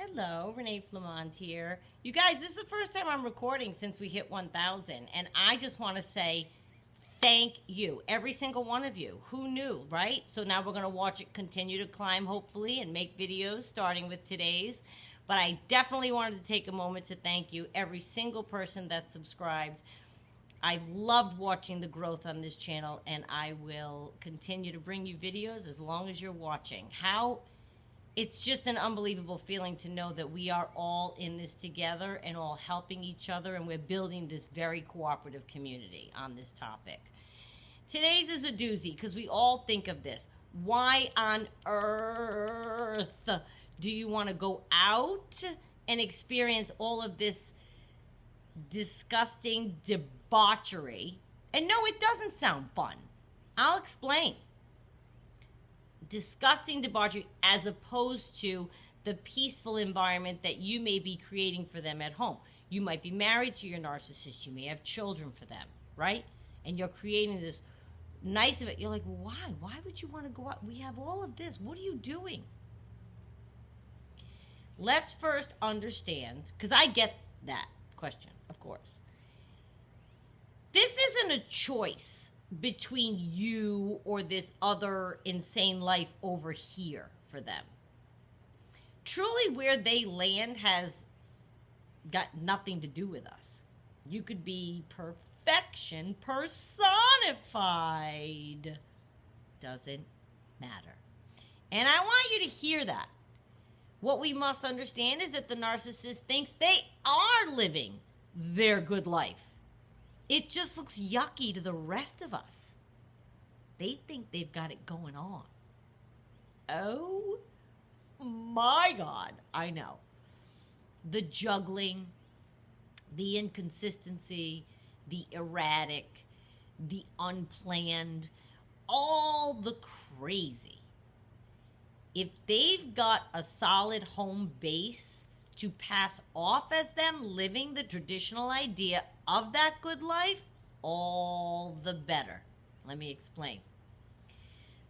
Hello, Renee Flamont here. You guys, this is the first time I'm recording since we hit 1,000, and I just want to say thank you, every single one of you. Who knew, right? So now we're going to watch it continue to climb, hopefully, and make videos starting with today's. But I definitely wanted to take a moment to thank you, every single person that's subscribed. I've loved watching the growth on this channel, and I will continue to bring you videos as long as you're watching. It's just an unbelievable feeling to know that we are all in this together and all helping each other, and we're building this very cooperative community on this topic. Today's is a doozy because we all think of this. Why on earth do you want to go out and experience all of this disgusting debauchery? And no, it doesn't sound fun. I'll explain. Disgusting debauchery as opposed to the peaceful environment that you may be creating for them at home. You might be married to your narcissist. You may have children for them, right? And you're creating this nice of it. You're like, why? Why would you want to go out? We have all of this. What are you doing? Let's first understand, because I get that question, of course. This isn't a choice between you or this other insane life over here for them. Truly, where they land has got nothing to do with us. You could be perfection personified. Doesn't matter. And I want you to hear that. What we must understand is that the narcissist thinks they are living their good life. It just looks yucky to the rest of us. They think they've got it going on. Oh my God, I know. The juggling, the inconsistency, the erratic, the unplanned, all the crazy. If they've got a solid home base to pass off as them living the traditional idea of that good life, all the better. Let me explain.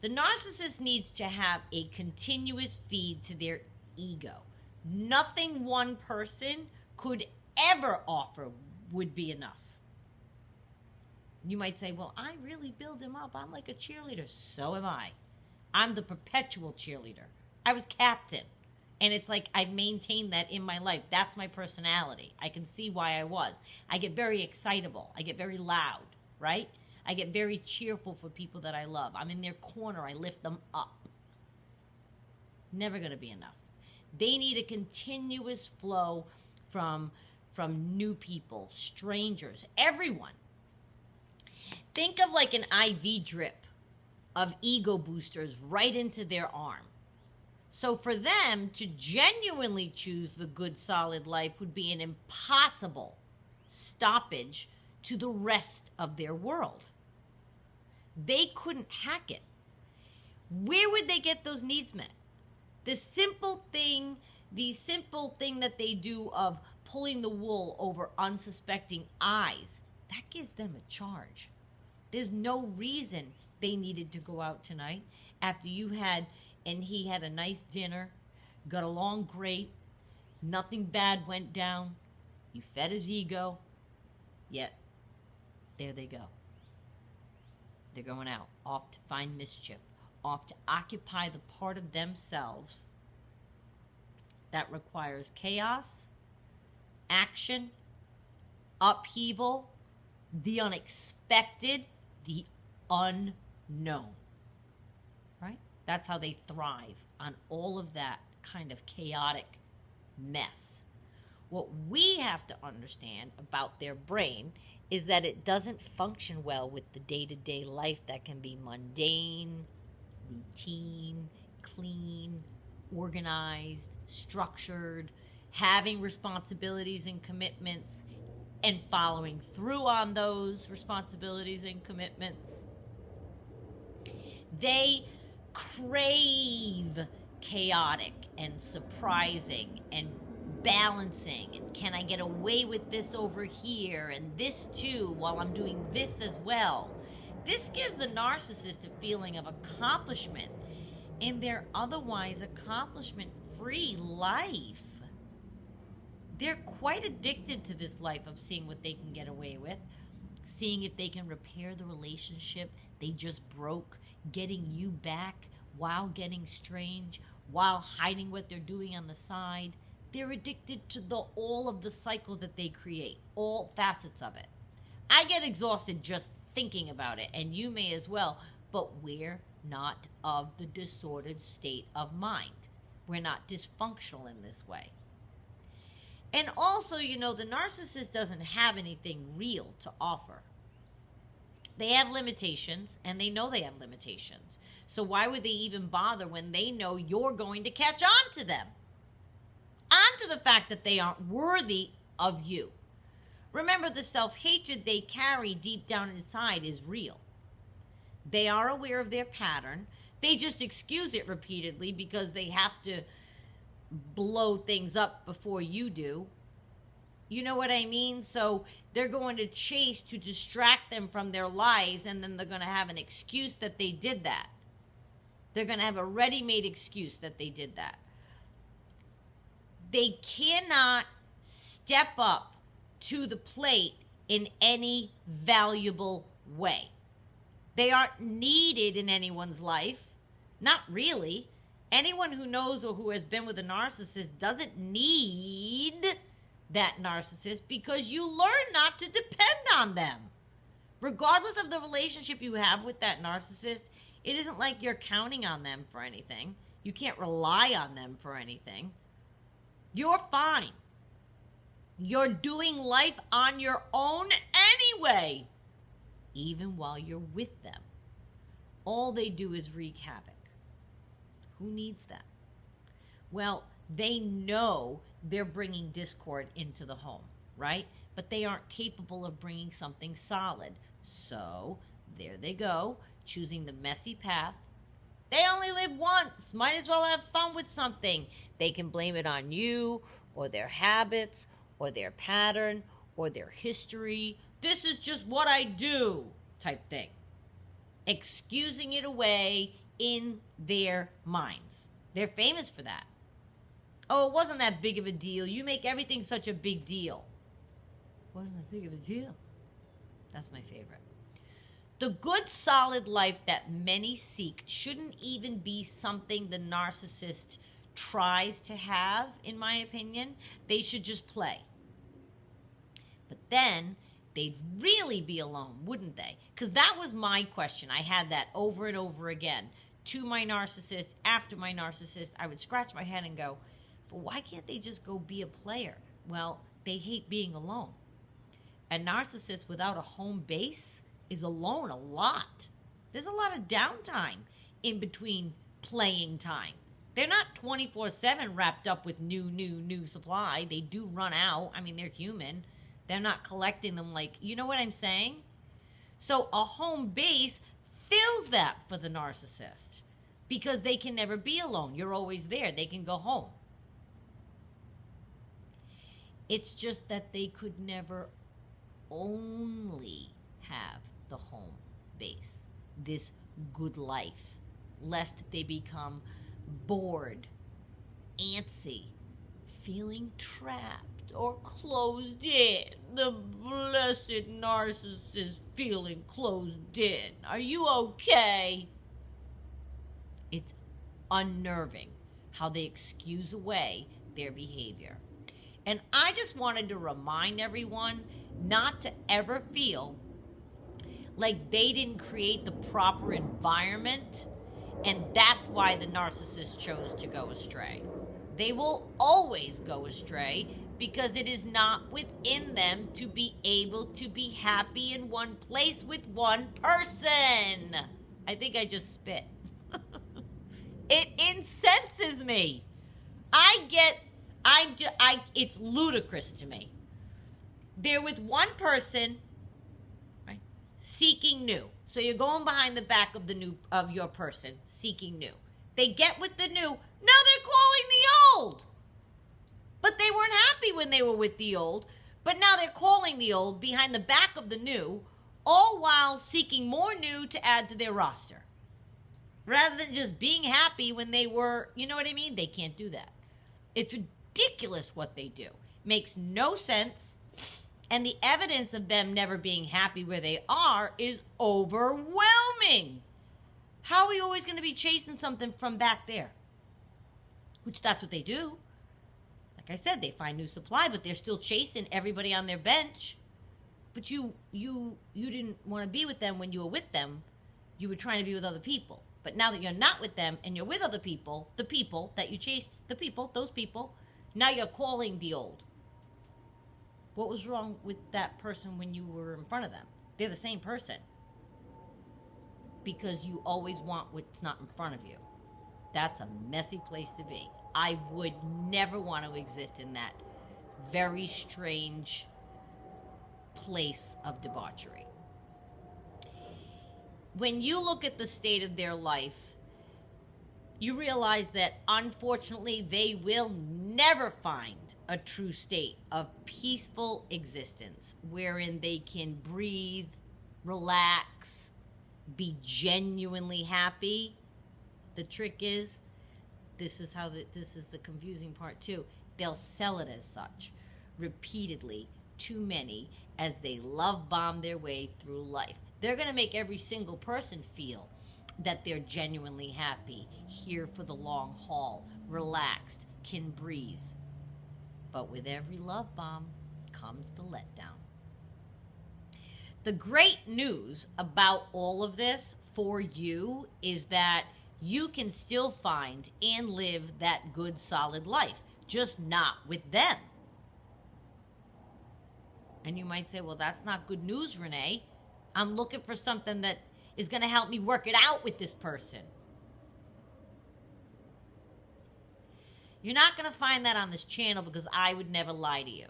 The narcissist needs to have a continuous feed to their ego. Nothing one person could ever offer would be enough. You might say, well, I really build him up. I'm like a cheerleader. So am I. I'm the perpetual cheerleader. I was captain. And it's like I've maintained that in my life. That's my personality. I can see why I was. I get very excitable. I get very loud, right? I get very cheerful for people that I love. I'm in their corner. I lift them up. Never going to be enough. They need a continuous flow from new people, strangers, everyone. Think of like an IV drip of ego boosters right into their arm. So for them to genuinely choose the good, solid life would be an impossible stoppage to the rest of their world. They couldn't hack it. Where would they get those needs met? The simple thing that they do of pulling the wool over unsuspecting eyes, that gives them a charge. There's no reason they needed to go out tonight after you had and he had a nice dinner, got along great, nothing bad went down, you fed his ego, yet there they go. They're going out, off to find mischief, off to occupy the part of themselves that requires chaos, action, upheaval, the unexpected, the unknown. Right? That's how they thrive, on all of that kind of chaotic mess. What we have to understand about their brain is that it doesn't function well with the day-to-day life that can be mundane, routine, clean, organized, structured, having responsibilities and commitments, and following through on those responsibilities and commitments. They crave chaotic and surprising and balancing, and can I get away with this over here and this too while I'm doing this as well. This gives the narcissist a feeling of accomplishment in their otherwise accomplishment-free life. they're quite addicted to this life of seeing what they can get away with, seeing if they can repair the relationship they just broke, getting you back while getting strange, while hiding what they're doing on the side. They're addicted to all of the cycle that they create, all facets of it. I get exhausted just thinking about it, and you may as well, but we're not of the disordered state of mind. We're not dysfunctional in this way. And also, the narcissist doesn't have anything real to offer. They have limitations, and they know they have limitations. So why would they even bother when they know you're going to catch on to them? On to the fact that they aren't worthy of you. Remember, the self-hatred they carry deep down inside is real. They are aware of their pattern. They just excuse it repeatedly because they have to blow things up before you do. You know what I mean? So they're going to chase to distract them from their lives, and then they're going to have an excuse that they did that. They're going to have a ready-made excuse that they did that. They cannot step up to the plate in any valuable way. They aren't needed in anyone's life. Not really. Anyone who knows or who has been with a narcissist doesn't need that narcissist, because you learn not to depend on them. Regardless of the relationship you have with that narcissist, it isn't like you're counting on them for anything. You can't rely on them for anything. You're fine. You're doing life on your own anyway, even while you're with them. All they do is wreak havoc. Who needs that? Well, they know they're bringing discord into the home, right? But they aren't capable of bringing something solid. So there they go, choosing the messy path. They only live once. Might as well have fun with something. They can blame it on you or their habits or their pattern or their history. This is just what I do type thing. Excusing it away in their minds. They're famous for that. Oh, it wasn't that big of a deal. You make everything such a big deal. Wasn't that big of a deal? That's my favorite. The good, solid life that many seek shouldn't even be something the narcissist tries to have, in my opinion. They should just play. But then they'd really be alone, wouldn't they? Because that was my question. I had that over and over again. To my narcissist, after my narcissist, I would scratch my head and go, but why can't they just go be a player? Well, they hate being alone. A narcissist without a home base is alone a lot. There's a lot of downtime in between playing time. They're not 24/7 wrapped up with new supply. They do run out. I mean, they're human. They're not collecting them like, you know what I'm saying? So a home base fills that for the narcissist because they can never be alone. You're always there. They can go home. It's just that they could never only have the home base, this good life, lest they become bored, antsy, feeling trapped or closed in. The blessed narcissist feeling closed in. Are you okay? It's unnerving how they excuse away their behavior. And I just wanted to remind everyone not to ever feel like they didn't create the proper environment, and that's why the narcissist chose to go astray. They will always go astray because it is not within them to be able to be happy in one place with one person. I think I just spit. It incenses me. It's ludicrous to me. They're with one person, right, seeking new. So you're going behind the back of your person, seeking new. They get with the new. Now they're calling the old. But they weren't happy when they were with the old. But now they're calling the old behind the back of the new, all while seeking more new to add to their roster. Rather than just being happy when they were, you know what I mean? They can't do that. It's ridiculous what they do. makes no sense, and the evidence of them never being happy where they are is overwhelming. How are we always going to be chasing something from back there? Which that's what they do. Like I said, they find new supply, but they're still chasing everybody on their bench. But you didn't want to be with them when you were with them. You were trying to be with other people. But now that you're not with them and you're with other people, the people that you chased, those people, now you're calling the old. What was wrong with that person when you were in front of them? They're the same person. Because you always want what's not in front of you. That's a messy place to be. I would never want to exist in that very strange place of debauchery. When you look at the state of their life, you realize that unfortunately they will never find a true state of peaceful existence wherein they can breathe, relax, be genuinely happy. The trick is, this is the confusing part too. They'll sell it as such repeatedly to many as they love bomb their way through life. They're going to make every single person feel that they're genuinely happy, here for the long haul, relaxed, can breathe. But with every love bomb comes the letdown. The great news about all of this for you is that you can still find and live that good, solid life, just not with them. And you might say, well, that's not good news, Renee. I'm looking for something that is going to help me work it out with this person. You're not going to find that on this channel because I would never lie to you.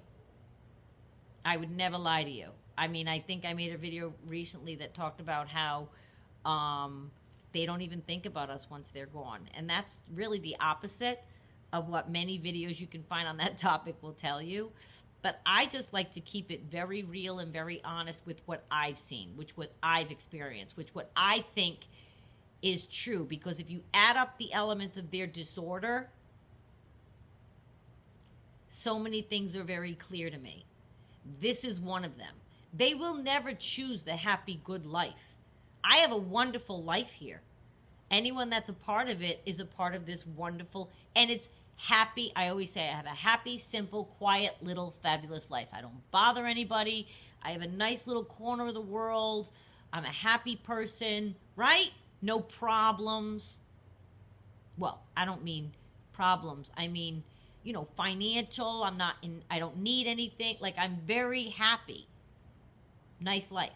I would never lie to you. I mean, I think I made a video recently that talked about how they don't even think about us once they're gone. And that's really the opposite of what many videos you can find on that topic will tell you. But I just like to keep it very real and very honest with what I've seen, what I've experienced, what I think is true. Because if you add up the elements of their disorder, so many things are very clear to me. This is one of them. They will never choose the happy, good life. I have a wonderful life here. Anyone that's a part of it is a part of this wonderful, and it's happy. I always say I have a happy, simple, quiet, little, fabulous life. I don't bother anybody. I have a nice little corner of the world. I'm a happy person, right? No problems. Well, I don't mean problems. I mean, financial. I don't need anything. Like, I'm very happy. Nice life.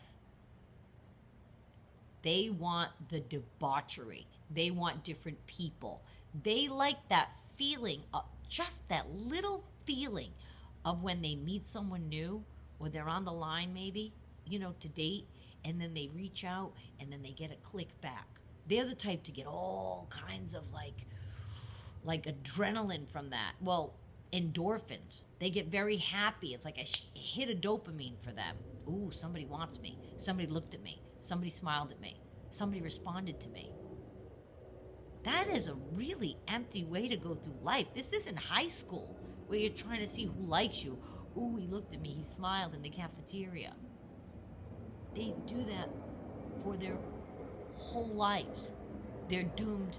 They want the debauchery. They want different people. They like that feeling, just that little feeling of when they meet someone new or they're on the line maybe, to date, and then they reach out and then they get a click back. They're the type to get all kinds of like adrenaline from that. Well, endorphins. They get very happy. It's like a hit of dopamine for them. Ooh, somebody wants me. Somebody looked at me. Somebody smiled at me. Somebody responded to me. That is a really empty way to go through life. This isn't high school where you're trying to see who likes you. Ooh, he looked at me. He smiled in the cafeteria. They do that for their whole lives. They're doomed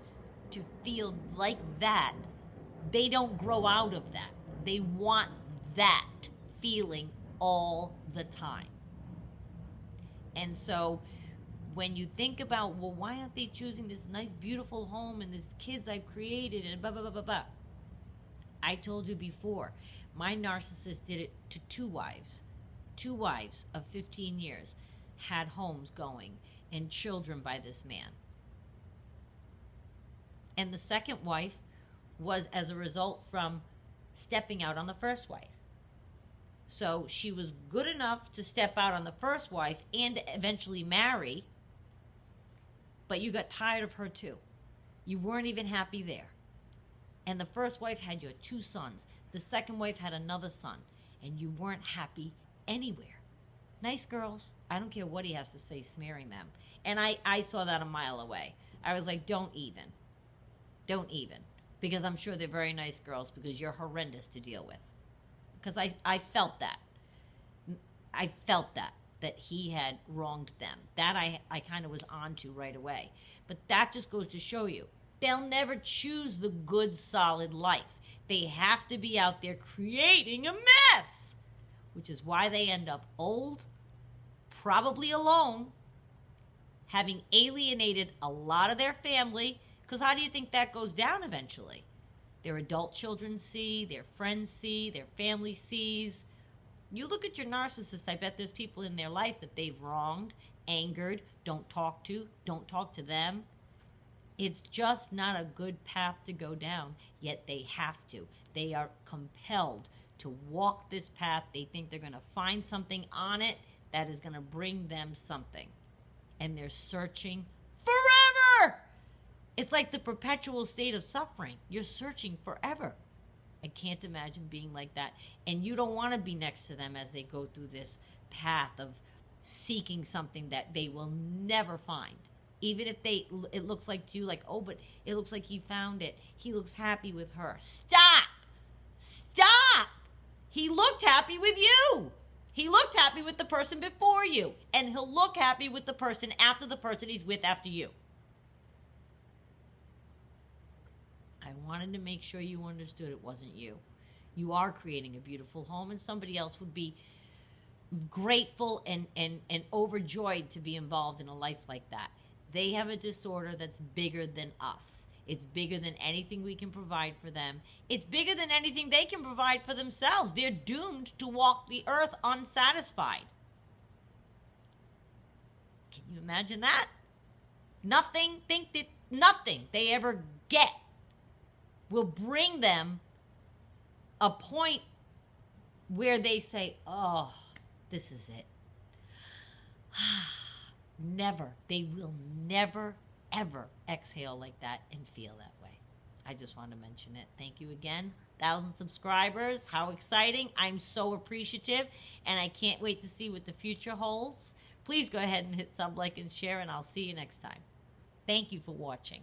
to feel like that. They don't grow out of that. They want that feeling all the time. And so when you think about, well, why aren't they choosing this nice, beautiful home and these kids I've created and blah, blah, blah, blah, blah. I told you before, my narcissist did it to two wives. Two wives of 15 years had homes going and children by this man. And the second wife was as a result from stepping out on the first wife. So she was good enough to step out on the first wife and eventually marry, but you got tired of her too. You weren't even happy there. And the first wife had your two sons. The second wife had another son, and you weren't happy anywhere. Nice girls. I don't care what he has to say, smearing them. And I saw that a mile away. I was like, don't even. Don't even. Because I'm sure they're very nice girls, because you're horrendous to deal with. because I felt that. I felt that he had wronged them. That I kind of was onto right away. But that just goes to show you, they'll never choose the good, solid life. They have to be out there creating a mess, which is why they end up old, probably alone, having alienated a lot of their family. Because how do you think that goes down eventually? Their adult children see, their friends see, their family sees. You look at your narcissist, I bet there's people in their life that they've wronged, angered, don't talk to them. It's just not a good path to go down, yet they have to. They are compelled to walk this path. They think they're going to find something on it that is going to bring them something. And they're searching forever. It's like the perpetual state of suffering. You're searching forever. I can't imagine being like that. And you don't want to be next to them as they go through this path of seeking something that they will never find. Even if it looks like to you like, oh, but it looks like he found it. He looks happy with her. Stop! Stop! He looked happy with you. He looked happy with the person before you. And he'll look happy with the person after the person he's with after you. I wanted to make sure you understood it wasn't you. You are creating a beautiful home, and somebody else would be grateful and overjoyed to be involved in a life like that. They have a disorder that's bigger than us. It's bigger than anything we can provide for them. It's bigger than anything they can provide for themselves. They're doomed to walk the earth unsatisfied. Can you imagine that? Nothing they ever get will bring them a point where they say, oh, this is it. Never. They will never, ever exhale like that and feel that way. I just want to mention it. Thank you again. 1,000 subscribers. How exciting. I'm so appreciative, and I can't wait to see what the future holds. Please go ahead and hit sub, like, and share, and I'll see you next time. Thank you for watching.